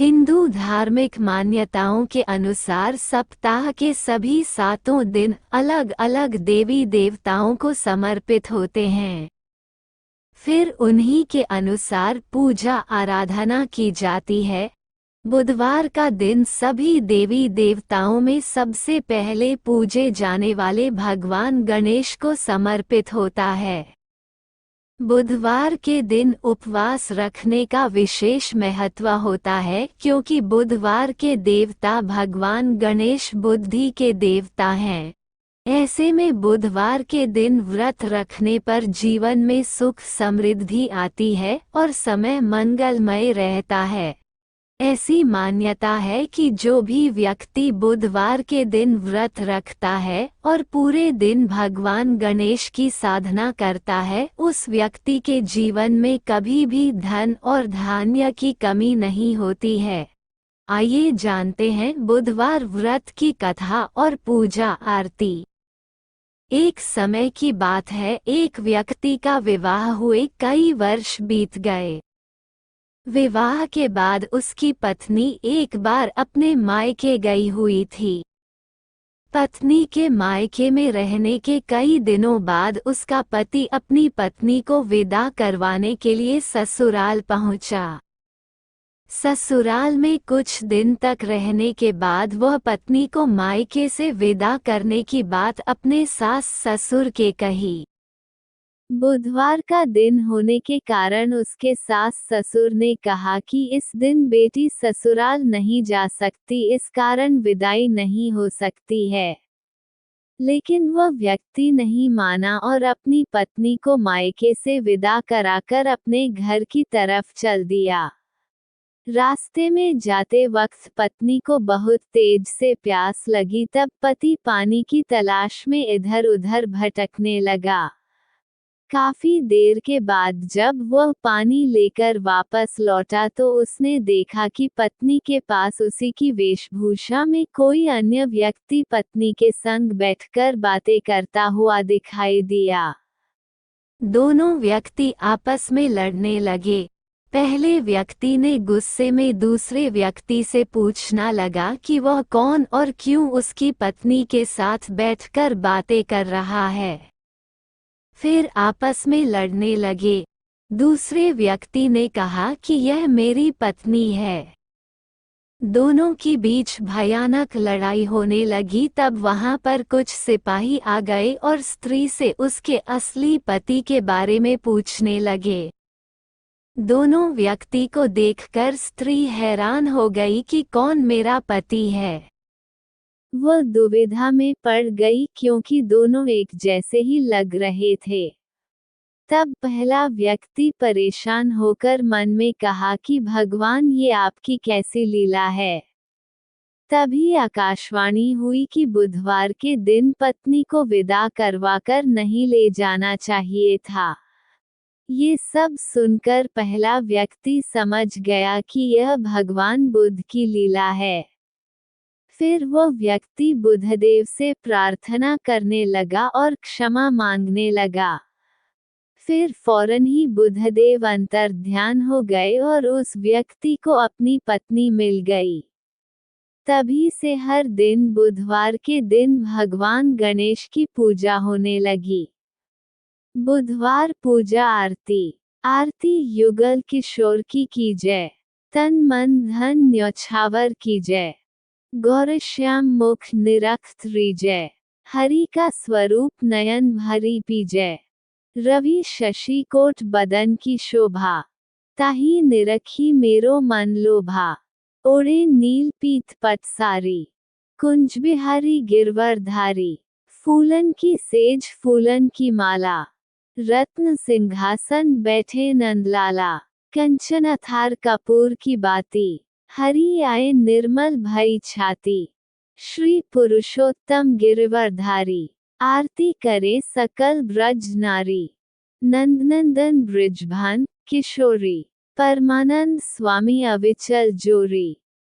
हिंदू धार्मिक मान्यताओं के अनुसार सप्ताह के सभी 7 दिन अलग अलग देवी देवताओं को समर्पित होते हैं। फिर उन्हीं के अनुसार पूजा आराधना की जाती है। बुधवार का दिन सभी देवी देवताओं में सबसे पहले पूजे जाने वाले भगवान गणेश को समर्पित होता है। बुधवार के दिन उपवास रखने का विशेष महत्व होता है क्योंकि बुधवार के देवता भगवान गणेश बुद्धि के देवता हैं। ऐसे में बुधवार के दिन व्रत रखने पर जीवन में सुख समृद्धि आती है और समय मंगलमय रहता है। ऐसी मान्यता है कि जो भी व्यक्ति बुधवार के दिन व्रत रखता है और पूरे दिन भगवान गणेश की साधना करता है, उस व्यक्ति के जीवन में कभी भी धन और धान्य की कमी नहीं होती है। आइए जानते हैं बुधवार व्रत की कथा और पूजा आरती। एक समय की बात है, एक व्यक्ति का विवाह हुए कई वर्ष बीत गए। विवाह के बाद उसकी पत्नी एक बार अपने मायके गई हुई थी। पत्नी के मायके में रहने के कई दिनों बाद उसका पति अपनी पत्नी को विदा करवाने के लिए ससुराल पहुंचा। ससुराल में कुछ दिन तक रहने के बाद वह पत्नी को मायके से विदा करने की बात अपने सास ससुर के कही। बुधवार का दिन होने के कारण उसके सास ससुर ने कहा कि इस दिन बेटी ससुराल नहीं जा सकती, इस कारण विदाई नहीं हो सकती है। लेकिन वह व्यक्ति नहीं माना और अपनी पत्नी को मायके से विदा कराकर अपने घर की तरफ चल दिया। रास्ते में जाते वक्त पत्नी को बहुत तेज से प्यास लगी, तब पति पानी की तलाश में इधर उधर भटकने लगा। काफी देर के बाद जब वह पानी लेकर वापस लौटा तो उसने देखा कि पत्नी के पास उसी की वेशभूषा में कोई अन्य व्यक्ति पत्नी के संग बैठकर बातें करता हुआ दिखाई दिया। दोनों व्यक्ति आपस में लड़ने लगे। पहले व्यक्ति ने गुस्से में दूसरे व्यक्ति से पूछना लगा कि वह कौन और क्यों उसकी पत्नी के साथ बैठकर बातें कर रहा है। फिर आपस में लड़ने लगे। दूसरे व्यक्ति ने कहा कि यह मेरी पत्नी है। दोनों के बीच भयानक लड़ाई होने लगी। तब वहां पर कुछ सिपाही आ गए और स्त्री से उसके असली पति के बारे में पूछने लगे। दोनों व्यक्ति को देखकर स्त्री हैरान हो गई कि कौन मेरा पति है। वह दुविधा में पड़ गई क्योंकि दोनों एक जैसे ही लग रहे थे। तब पहला व्यक्ति परेशान होकर मन में कहा कि भगवान, ये आपकी कैसी लीला है। तभी आकाशवाणी हुई कि बुधवार के दिन पत्नी को विदा करवाकर नहीं ले जाना चाहिए था। ये सब सुनकर पहला व्यक्ति समझ गया कि यह भगवान बुद्ध की लीला है। फिर वह व्यक्ति बुधदेव से प्रार्थना करने लगा और क्षमा मांगने लगा। फिर फौरन ही बुधदेव अंतर्ध्यान हो गए और उस व्यक्ति को अपनी पत्नी मिल गई। तभी से हर दिन बुधवार के दिन भगवान गणेश की पूजा होने लगी। बुधवार पूजा आरती। आरती युगल किशोर की जय। तन मन धन न्यौछावर की जय। गौरश्याम मुख निरक्त जय। हरि का स्वरूप नयन भरी पीजय। रवि शशि कोट बदन की शोभा। ताही निरखी मेरो मन लोभा। ओढ़े नील पीत पट सारी। कुंज बिहारी गिरवरधारी। फूलन की सेज फूलन की माला। रत्न सिंहासन बैठे नंदलाला। कंचन अथार कपूर की बाती। हरि आए निर्मल भई छाती। श्री पुरुषोत्तम गिरवरधारी। आरती करे सकल ब्रज नारी। नंदनंदन ब्रिजभान किशोरी। परमानंद स्वामी अविचल जोरी।